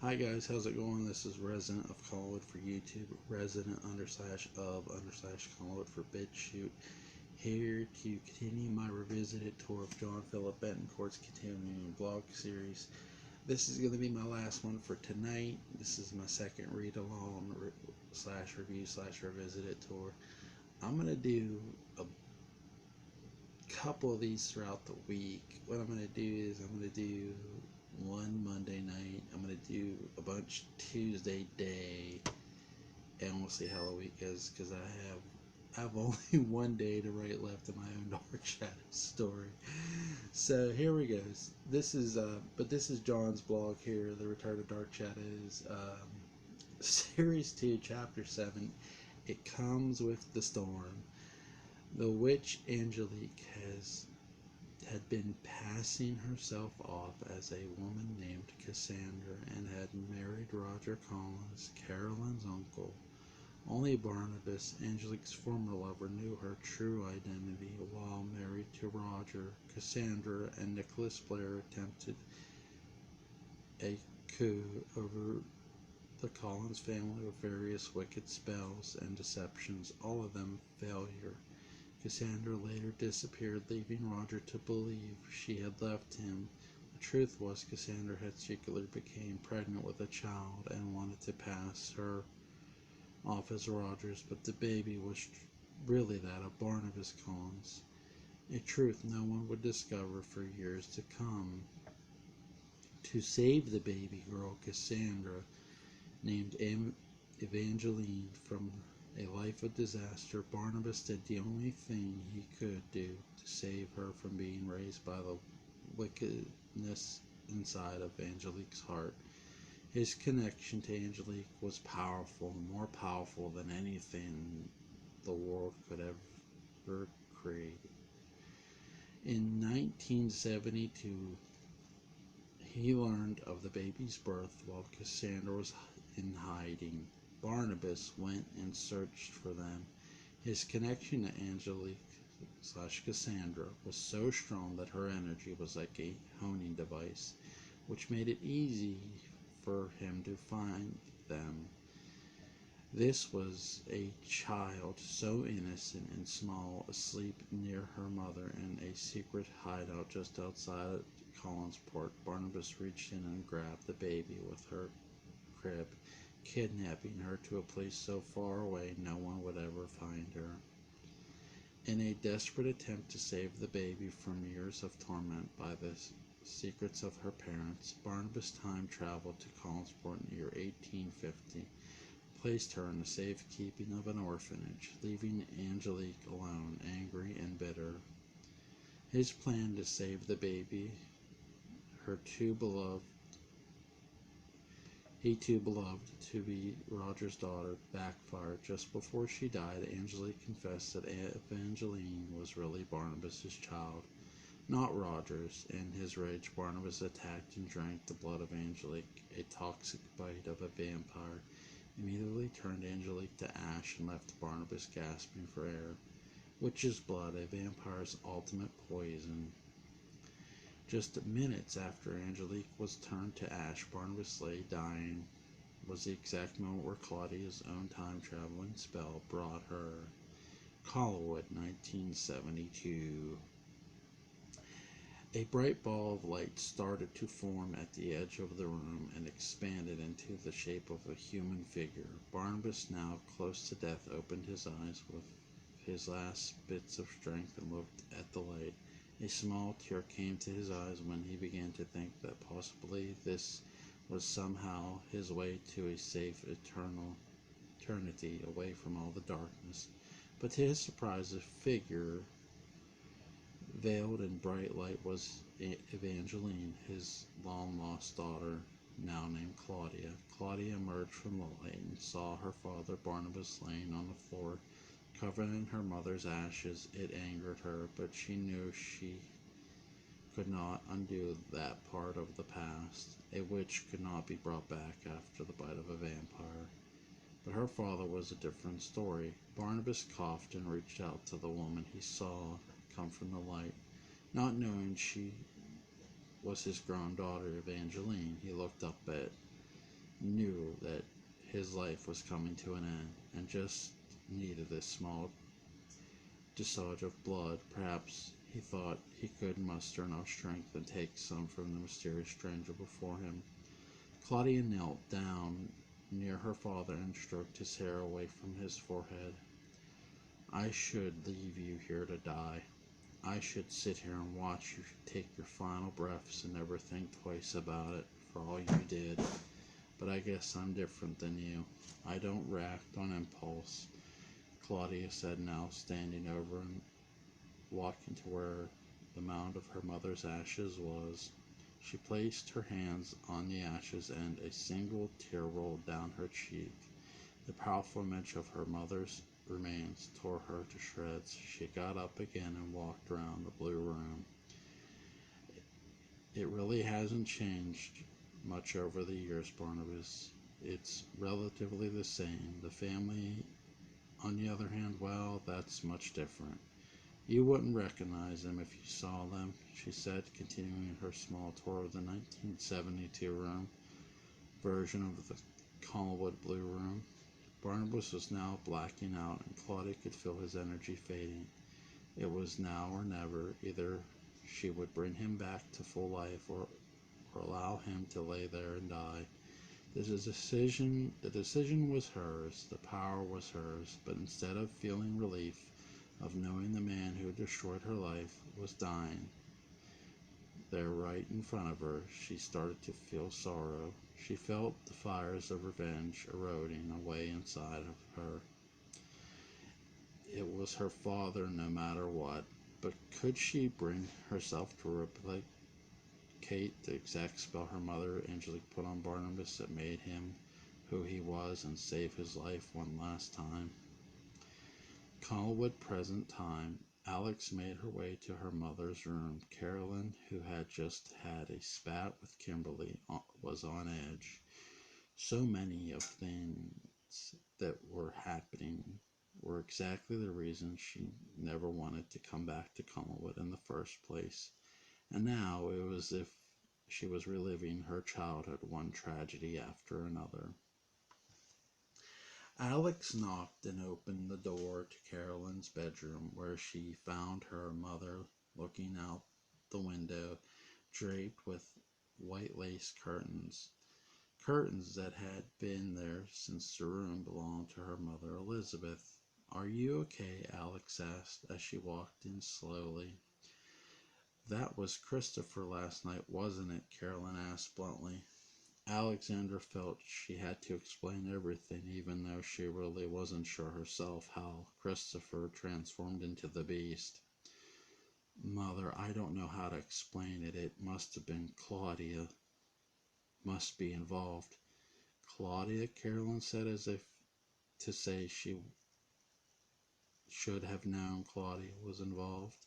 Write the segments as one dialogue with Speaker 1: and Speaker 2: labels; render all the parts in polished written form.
Speaker 1: Hi guys, how's it going? This is Resident of Colwood for YouTube, Resident _of Colwood for BitChute, here to continue my revisited tour of John Philip Betancourt's continuing blog series. This is going to be my last one for tonight. This is my second read along slash review slash revisited tour. I'm going to do a couple of these throughout the week. What I'm going to do is I'm going to do one Monday night. I'm going to do a bunch Tuesday day, and we'll see how the week is, because I have only one day to write left in my own Dark Shadow story. So here we go. This is John's blog here, The Return of Dark Shadows, Series 2, Chapter 7. It Comes with the Storm. The witch Angelique had been passing herself off as a woman named Cassandra and had married Roger Collins, Carolyn's uncle. Only Barnabas, Angelique's former lover, knew her true identity. While married to Roger, Cassandra and Nicholas Blair attempted a coup over the Collins family with various wicked spells and deceptions, all of them failure. Cassandra later disappeared, leaving Roger to believe she had left him. The truth was Cassandra had secretly become pregnant with a child and wanted to pass her off as Roger's, but the baby was really that of Barnabas Collins, a truth no one would discover for years to come. To save the baby girl, Cassandra named Evangeline from a life of disaster. Barnabas did the only thing he could do to save her from being raised by the wickedness inside of Angelique's heart. His connection to Angelique was powerful, more powerful than anything the world could ever create. In 1972, he learned of the baby's birth while Cassandra was in hiding. Barnabas went and searched for them. His connection to Angelique/Cassandra was so strong that her energy was like a honing device, which made it easy for him to find them. This was a child so innocent and small, asleep near her mother in a secret hideout just outside Collinsport. Barnabas reached in and grabbed the baby with her crib, kidnapping her to a place so far away no one would ever find her. In a desperate attempt to save the baby from years of torment by the secrets of her parents, Barnabas time traveled to Collinsport in the year 1850, placed her in the safekeeping of an orphanage, leaving Angelique alone, angry and bitter. His plan to save the baby, he too beloved to be Roger's daughter, backfired. Just before she died, Angelique confessed that Evangeline was really Barnabas's child, not Roger's. In his rage, Barnabas attacked and drank the blood of Angelique. A toxic bite of a vampire immediately turned Angelique to ash and left Barnabas gasping for air. Witch's blood, a vampire's ultimate poison. Just minutes after Angelique was turned to ash, Barnabas lay dying. Was the exact moment where Claudia's own time-traveling spell brought her. Colwood, 1972. A bright ball of light started to form at the edge of the room and expanded into the shape of a human figure. Barnabas, now close to death, opened his eyes with his last bits of strength and looked at the light. A small tear came to his eyes when he began to think that possibly this was somehow his way to a safe eternity away from all the darkness. But to his surprise, a figure veiled in bright light was Evangeline, his long-lost daughter, now named Claudia. Claudia emerged from the light and saw her father Barnabas laying on the floor, covered in her mother's ashes. It angered her, but she knew she could not undo that part of the past. A witch could not be brought back after the bite of a vampire. But her father was a different story. Barnabas coughed and reached out to the woman he saw come from the light. Not knowing she was his grown daughter Evangeline, he looked up at knew that his life was coming to an end and just needed a small discharge of blood. Perhaps he thought he could muster enough strength and take some from the mysterious stranger before him. Claudia knelt down near her father and stroked his hair away from his forehead. I should leave you here to die. I should sit here and watch you take your final breaths and never think twice about it for all you did. But I guess I'm different than you. I don't react on impulse, Claudia said, now standing over and walking to where the mound of her mother's ashes was. She placed her hands on the ashes and a single tear rolled down her cheek. The powerful image of her mother's remains tore her to shreds. She got up again and walked around the blue room. It really hasn't changed much over the years, Barnabas. It's relatively the same. The family, on the other hand, well, that's much different. You wouldn't recognize them if you saw them, she said, continuing her small tour of the 1972 room version of the Collinwood Blue Room. Barnabas was now blacking out, and Claudia could feel his energy fading. It was now or never. Either she would bring him back to full life or allow him to lay there and die. The decision was hers, the power was hers, but instead of feeling relief of knowing the man who destroyed her life was dying there right in front of her, she started to feel sorrow. She felt the fires of revenge eroding away inside of her. It was her father no matter what, but could she bring herself to replicate the exact spell her mother Angelique put on Barnabas that made him who he was and save his life one last time? Collinwood, present time. Alex made her way to her mother's room. Carolyn, who had just had a spat with Kimberly, was on edge. So many of things that were happening were exactly the reason she never wanted to come back to Collinwood in the first place. And now it was as if she was reliving her childhood, one tragedy after another. Alex knocked and opened the door to Carolyn's bedroom, where she found her mother looking out the window, draped with white lace curtains. Curtains that had been there since the room belonged to her mother Elizabeth. Are you okay? Alex asked as she walked in slowly. That was Christopher last night, wasn't it? Carolyn asked bluntly. Alexandra felt she had to explain everything, even though she really wasn't sure herself how Christopher transformed into the beast. Mother, I don't know how to explain it. It must have been Claudia. Must be involved. Claudia, Carolyn said, as if to say she should have known Claudia was involved.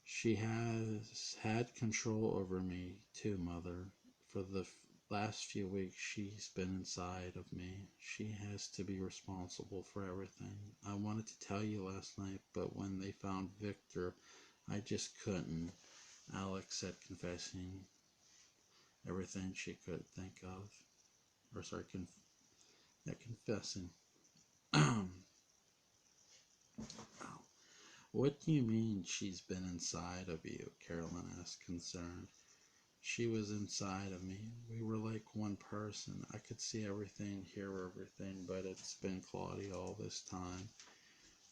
Speaker 1: She has had control over me, too, Mother. For the last few weeks, she's been inside of me. She has to be responsible for everything. I wanted to tell you last night, but when they found Victor, I just couldn't, Alex said, confessing everything she could think of. Confessing. What do you mean she's been inside of you? Carolyn asked, concerned. She was inside of me. We were like one person. I could see everything, hear everything, but it's been Claudia all this time.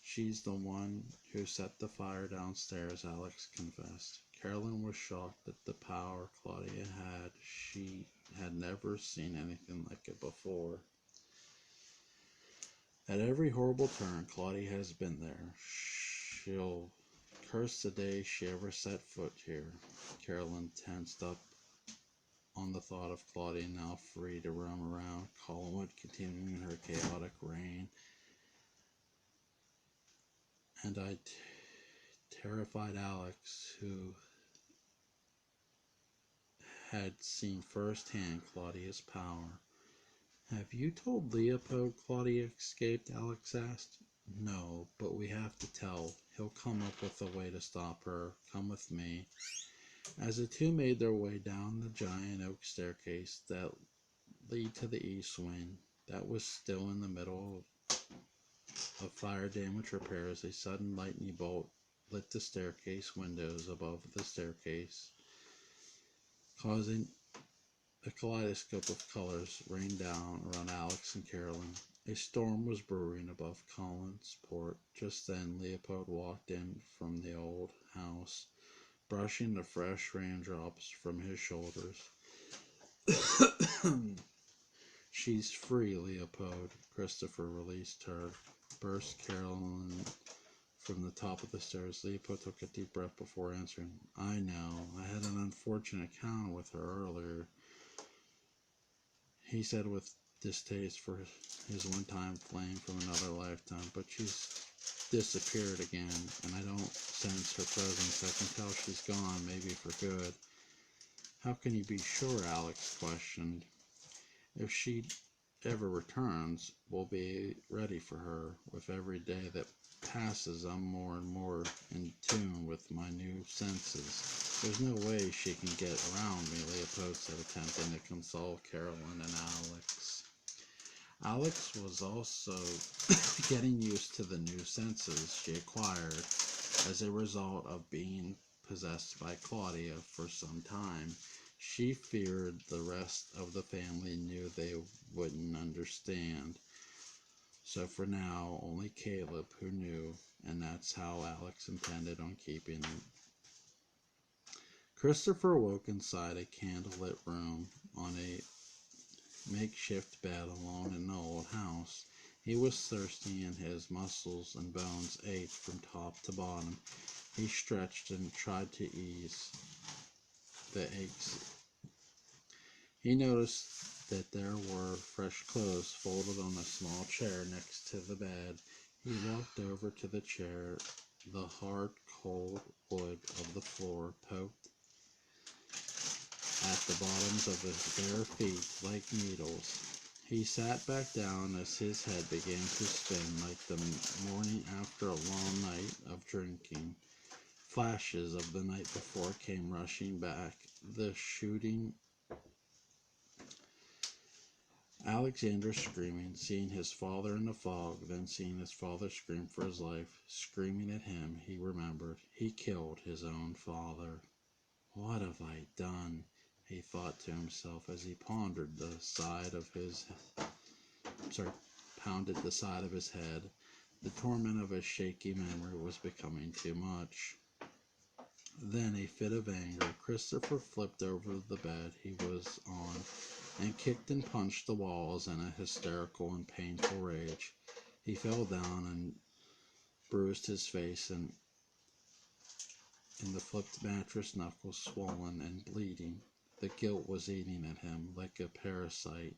Speaker 1: She's the one who set the fire downstairs, Alex confessed. Carolyn was shocked at the power Claudia had. She had never seen anything like it before. At every horrible turn, Claudia has been there. She'll curse the day she ever set foot here. Carolyn tensed up on the thought of Claudia now free to roam around Collinwood, continuing her chaotic reign. And terrified Alex, who had seen firsthand Claudia's power. Have you told Leopold Claudia escaped? Alex asked. No, but we have to tell. He'll come up with a way to stop her. Come with me. As the two made their way down the giant oak staircase that lead to the east wing, that was still in the middle of fire damage repairs, a sudden lightning bolt lit the staircase windows above the staircase, causing a kaleidoscope of colors rain down around Alex and Carolyn. A storm was brewing above Collinsport. Just then, Leopold walked in from the old house, brushing the fresh raindrops from his shoulders. She's free, Leopold. Christopher released her, burst Carolyn from the top of the stairs. Leopold took a deep breath before answering. I know. I had an unfortunate encounter with her earlier, he said with distaste for his one-time flame from another lifetime, but she's disappeared again, and I don't sense her presence. I can tell she's gone, maybe for good. How can you be sure? Alex questioned. If she ever returns, we'll be ready for her. With every day that passes, I'm more and more in tune with my new senses. There's no way she can get around me, Leopold said, attempting to console Carolyn and Alex. Alex was also getting used to the new senses she acquired as a result of being possessed by Claudia for some time. She feared the rest of the family knew they wouldn't understand. So for now, only Caleb who knew, and that's how Alex intended on keeping it. Christopher woke inside a candlelit room on a makeshift bed alone in the old house. He was thirsty and his muscles and bones ached from top to bottom. He stretched and tried to ease the aches. He noticed that there were fresh clothes folded on a small chair next to the bed. He walked over to the chair. The hard, cold wood of the floor poked at the bottoms of his bare feet like needles. He sat back down as his head began to spin like the morning after a long night of drinking. Flashes of the night before came rushing back. The shooting, Alexander screaming, seeing his father in the fog, then seeing his father scream for his life, screaming at him. He remembered. He killed his own father. What have I done? He thought to himself as he pounded the side of his head. The torment of his shaky memory was becoming too much. Then, a fit of anger, Christopher flipped over the bed he was on and kicked and punched the walls in a hysterical and painful rage. He fell down and bruised his face, and in the flipped mattress, knuckles swollen and bleeding. The guilt was eating at him like a parasite.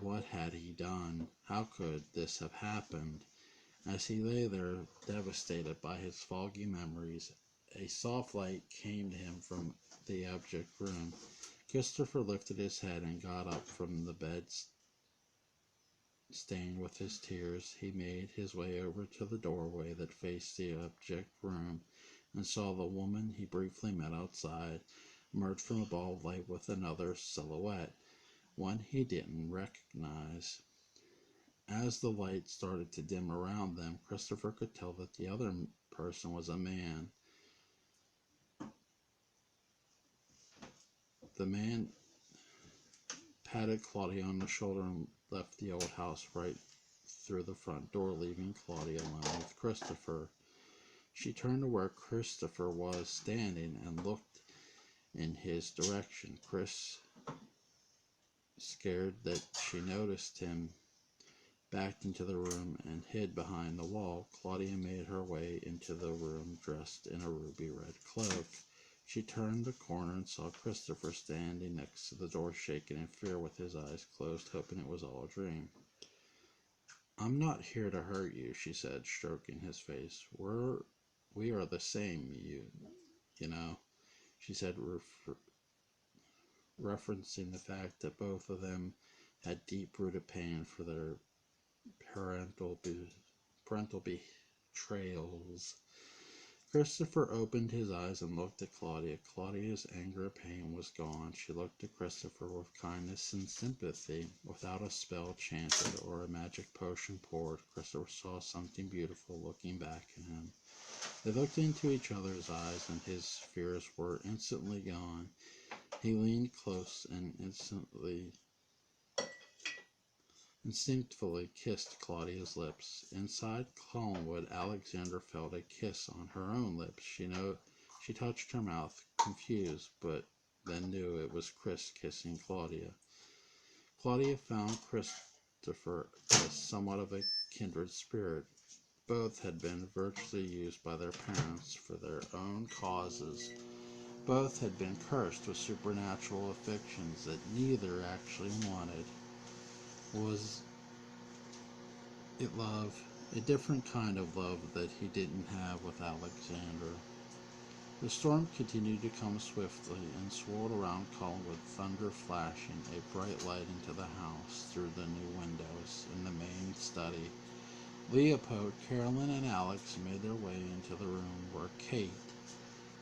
Speaker 1: What had he done? How could this have happened? As he lay there, devastated by his foggy memories, a soft light came to him from the abject room. Christopher lifted his head and got up from the bed, stained with his tears. He made his way over to the doorway that faced the abject room and saw the woman he briefly met outside emerge from a ball of light with another silhouette, one he didn't recognize. As the light started to dim around them, Christopher could tell that the other person was a man. The man patted Claudia on the shoulder and left the old house right through the front door, leaving Claudia alone with Christopher. She turned to where Christopher was standing and looked in his direction. Chris, scared that she noticed him, backed into the room and hid behind the wall. Claudia made her way into the room dressed in a ruby red cloak. She turned the corner and saw Christopher standing next to the door, shaking in fear with his eyes closed, hoping it was all a dream. I'm not here to hurt you, she said, stroking his face. We are the same, you know, she said, referencing the fact that both of them had deep-rooted pain for their parental betrayals. Christopher opened his eyes and looked at Claudia. Claudia's anger and pain was gone. She looked at Christopher with kindness and sympathy. Without a spell chanted or a magic potion poured, Christopher saw something beautiful looking back at him. They looked into each other's eyes, and his fears were instantly gone. He leaned close and instinctively kissed Claudia's lips. Inside Collinwood, Alexander felt a kiss on her own lips. She touched her mouth, confused, but then knew it was Chris kissing Claudia. Claudia found Christopher as somewhat of a kindred spirit. Both had been virtually used by their parents for their own causes. Both had been cursed with supernatural afflictions that neither actually wanted. Was it love? A different kind of love that he didn't have with Alexander. The storm continued to come swiftly and swirled around Collinwood, thunder flashing a bright light into the house through the new windows in the main study. Leopold, Carolyn, and Alex made their way into the room where Kate,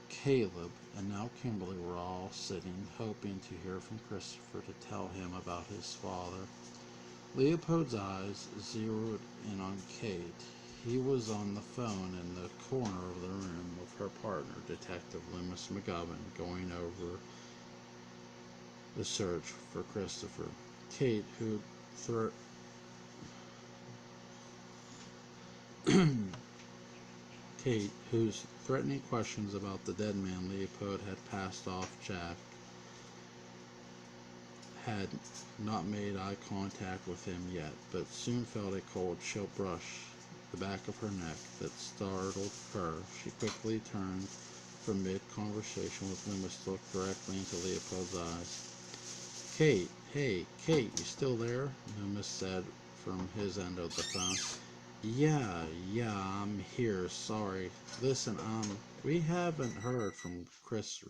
Speaker 1: Caleb, and now Kimberly were all sitting, hoping to hear from Christopher to tell him about his father. Leopold's eyes zeroed in on Kate. He was on the phone in the corner of the room with her partner, Detective Loomis McGovern, going over the search for Christopher. Kate, whose threatening questions about the dead man Leopold had passed off Jack, had not made eye contact with him yet, but soon felt a cold chill brush the back of her neck that startled her. She quickly turned from mid-conversation with Loomis to look directly into Leopold's eyes. Kate, hey, Kate, you still there? Loomis said from his end of the phone. Yeah, I'm here, sorry. Listen, we haven't heard from Chris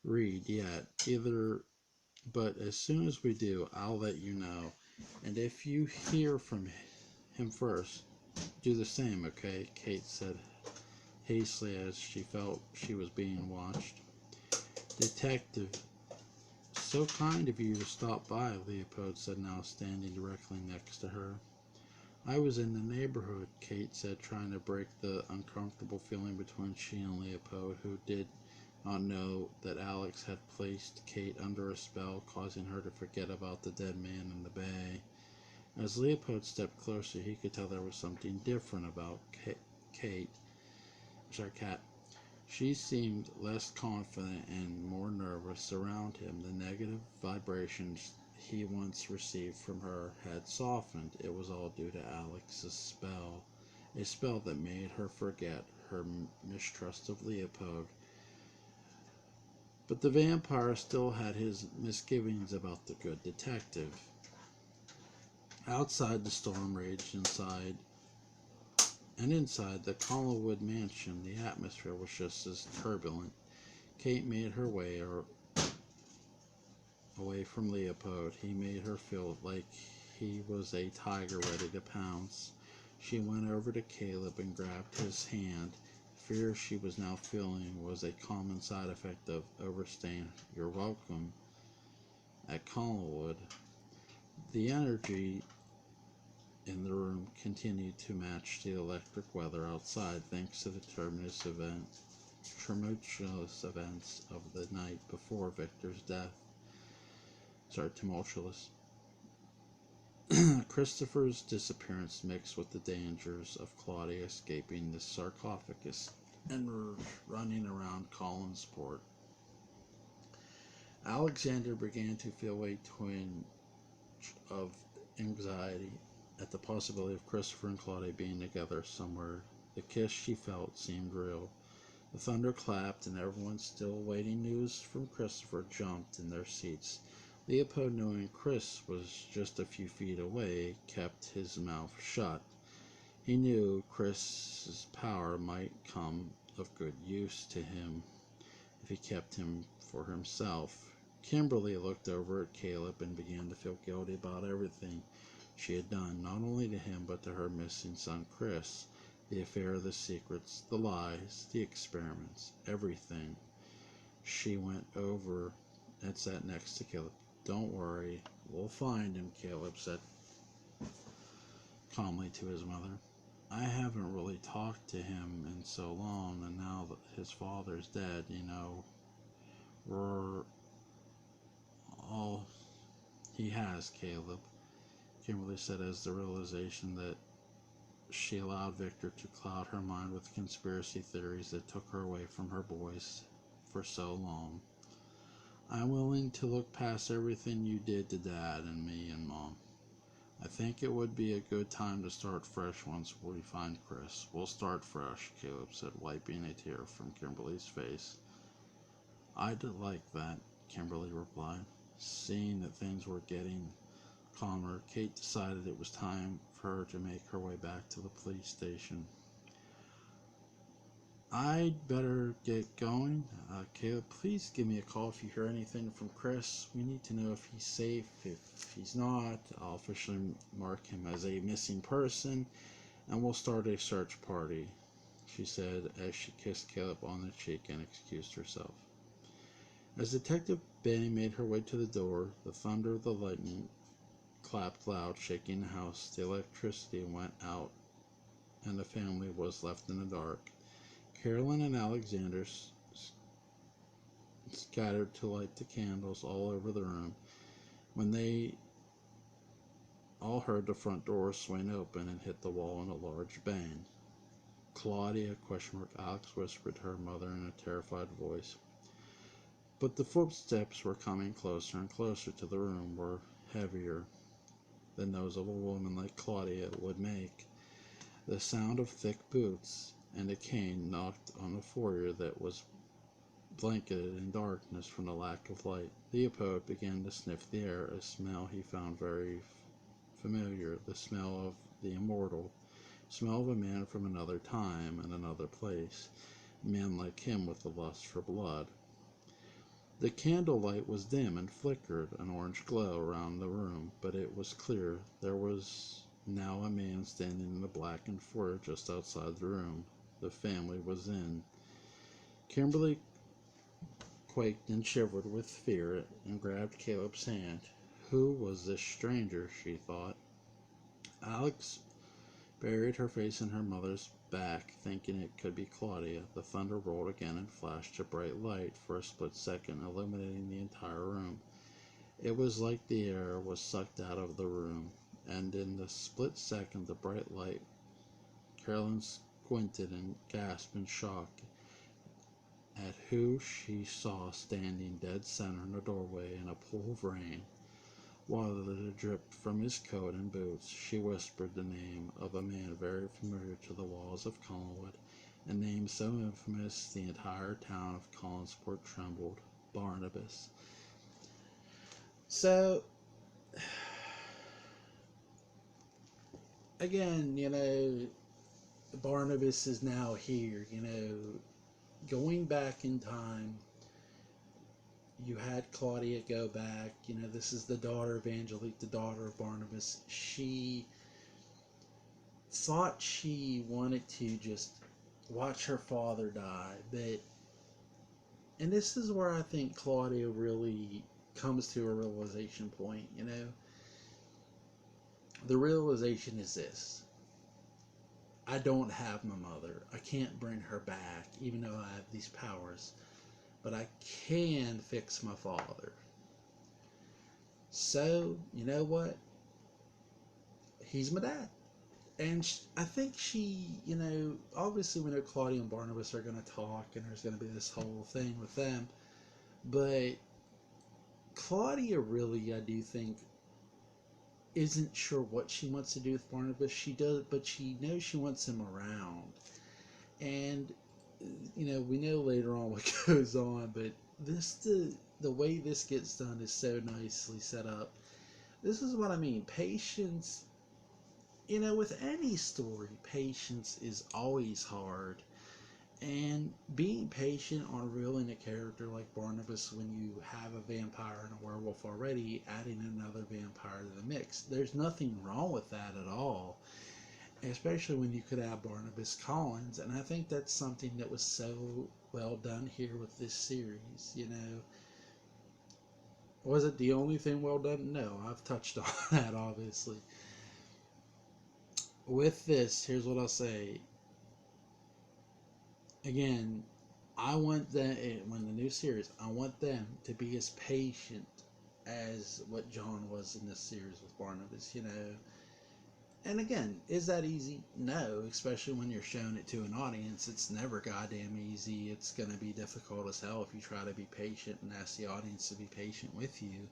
Speaker 1: Reed yet, either. But as soon as we do, I'll let you know. And if you hear from him first, do the same, okay? Kate said hastily as she felt she was being watched. Detective, so kind of you to stop by, Leopold said, now standing directly next to her. I was in the neighborhood, Kate said, trying to break the uncomfortable feeling between she and Leopold, who did not know that Alex had placed Kate under a spell, causing her to forget about the dead man in the bay. As Leopold stepped closer, he could tell there was something different about Kat. She seemed less confident and more nervous around him. The negative vibrations he once received from her had softened. It was all due to Alex's spell, a spell that made her forget her mistrust of Leopold. But the vampire still had his misgivings about the good detective. Outside, the storm raged inside the Collinwood mansion. The atmosphere was just as turbulent. Kate made her way away from Leopold. He made her feel like he was a tiger ready to pounce. She went over to Caleb and grabbed his hand. The fear she was now feeling was a common side effect of overstaying your welcome at Collinwood. The energy in the room continued to match the electric weather outside, thanks to the tumultuous events of the night before Victor's death. Tumultuous. Christopher's disappearance mixed with the dangers of Claudia escaping the sarcophagus and running around Collinsport. Alexander began to feel a twinge of anxiety at the possibility of Christopher and Claudia being together somewhere. The kiss she felt seemed real. The thunder clapped, and everyone still waiting news from Christopher jumped in their seats. Leopold, knowing Chris was just a few feet away, kept his mouth shut. He knew Chris's power might come of good use to him if he kept him for himself. Kimberly looked over at Caleb and began to feel guilty about everything she had done, not only to him but to her missing son Chris. The affair, the secrets, the lies, the experiments, everything. She went over and sat next to Caleb. "Don't worry, we'll find him," Caleb said calmly to his mother. "I haven't really talked to him in so long, and now that his father's dead, we're all he has, Caleb," Kimberly said as the realization that she allowed Victor to cloud her mind with conspiracy theories that took her away from her boys for so long. "I'm willing to look past everything you did to Dad and me and Mom. I think it would be a good time to start fresh once we find Chris. We'll start fresh," Caleb said, wiping a tear from Kimberly's face. "I'd like that," Kimberly replied. Seeing that things were getting calmer, Kate decided it was time for her to make her way back to the police station. "I'd better get going. Caleb, please give me a call if you hear anything from Chris. We need to know if he's safe. If he's not, I'll officially mark him as a missing person, and we'll start a search party," she said as she kissed Caleb on the cheek and excused herself. As Detective Benny made her way to the door, the thunder of the lightning clapped loud, shaking the house. The electricity went out, and the family was left in the dark. Carolyn and Alexander scattered to light the candles all over the room when they all heard the front door swing open and hit the wall in a large bang. "Claudia?" Alex whispered to her mother in a terrified voice. But the footsteps were coming closer and closer to the room, were heavier than those of a woman like Claudia would make. The sound of thick boots and a cane knocked on the foyer that was blanketed in darkness from the lack of light. Leopold began to sniff the air, a smell he found very familiar, the smell of the immortal, smell of a man from another time and another place, a man like him with a lust for blood. The candlelight was dim and flickered an orange glow around the room, but it was clear. There was now a man standing in the blackened foyer just outside the room. The family was in. Kimberly quaked and shivered with fear and grabbed Caleb's hand. Who was this stranger, she thought. Alex buried her face in her mother's back, thinking it could be Claudia. The thunder rolled again and flashed a bright light for a split second, illuminating the entire room. It was like the air was sucked out of the room, and in the split second the bright light, Carolyn squinted and gasped in shock at who she saw standing dead center in the doorway in a pool of rain. While it dripped from his coat and boots, she whispered the name of a man very familiar to the walls of Collinwood, a name so infamous the entire town of Collinsport trembled. Barnabas. So, again, Barnabas is now here, going back in time. You had Claudia go back. This is the daughter of Angelique, the daughter of Barnabas. She thought she wanted to just watch her father die, and this is where I think Claudia really comes to a realization point. The realization is this: I don't have my mother. I can't bring her back, even though I have these powers. But I can fix my father. So, you know what? He's my dad. And I think she, obviously we know Claudia and Barnabas are going to talk, and there's going to be this whole thing with them. But Claudia really, I do think, isn't sure what she wants to do with Barnabas. She does, but she knows she wants him around. And we know later on what goes on, but the way this gets done is so nicely set up. This is what I mean. Patience, with any story, patience is always hard. And being patient on reeling a character like Barnabas when you have a vampire and a werewolf already, adding another vampire to the mix, there's nothing wrong with that at all. especially when you could have Barnabas Collins. And I think that's something that was so well done here with this series. You know, was it the only thing well done? No, I've touched on that obviously. With this, here's what I'll say. Again, I want that when the new series, I want them to be as patient as what John was in this series with Barnabas. You know, and again, is that easy? No, especially when you're showing it to an audience. It's never goddamn easy. It's going to be difficult as hell if you try to be patient and ask the audience to be patient with you.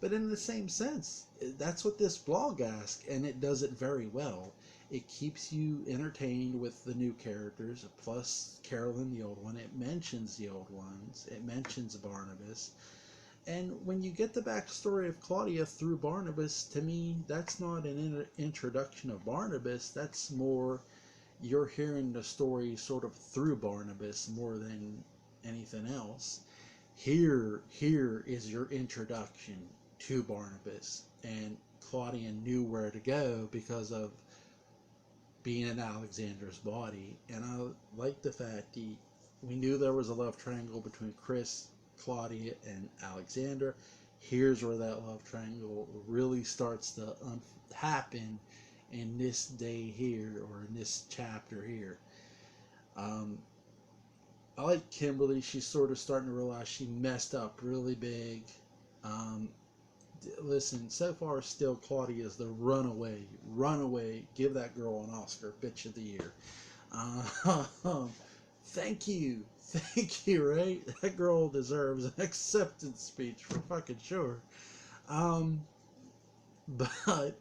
Speaker 1: But in the same sense, that's what this blog asks, and it does it very well. It keeps you entertained with the new characters, plus Carolyn, the old one. It mentions the old ones. It mentions Barnabas. And when you get the backstory of Claudia through Barnabas, to me, that's not an introduction of Barnabas. That's more you're hearing the story sort of through Barnabas more than anything else. Here is your introduction to Barnabas. And Claudia knew where to go because of being in Alexander's body. And I like the fact we knew there was a love triangle between Chris, Claudia, and Alexander. Here's where that love triangle really starts to happen in this day here, or in this chapter here. I like Kimberly. She's sort of starting to realize she messed up really big. Listen, so far still Claudia is the runaway. Give that girl an Oscar, bitch of the year. Thank you, right? That girl deserves an acceptance speech for fucking sure. But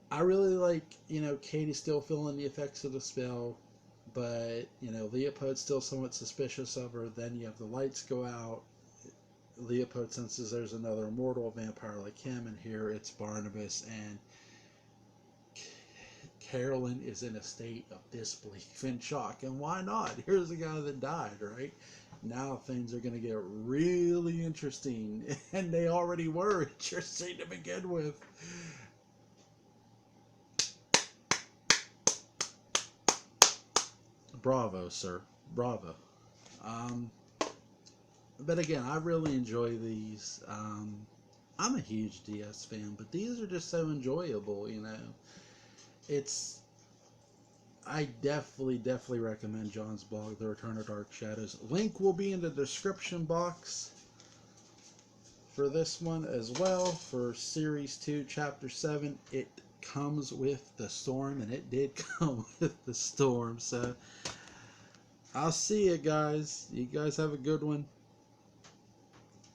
Speaker 1: I really like, Katie still feeling the effects of the spell, but, Leopold's still somewhat suspicious of her. Then you have the lights go out. Leopold senses there's another immortal vampire like him, and here it's Barnabas, and Carolyn is in a state of disbelief and shock. And why not? Here's a guy that died, right? Now things are going to get really interesting, and they already were interesting to begin with. Bravo, sir. Bravo. But again, I really enjoy these. I'm a huge DS fan, but these are just so enjoyable, I definitely recommend John's blog, The Return of Dark Shadows. Link will be in the description box for this one as well, for Series 2, Chapter 7. It comes with the storm, and it did come with the storm, so I'll see you guys. You guys have a good one.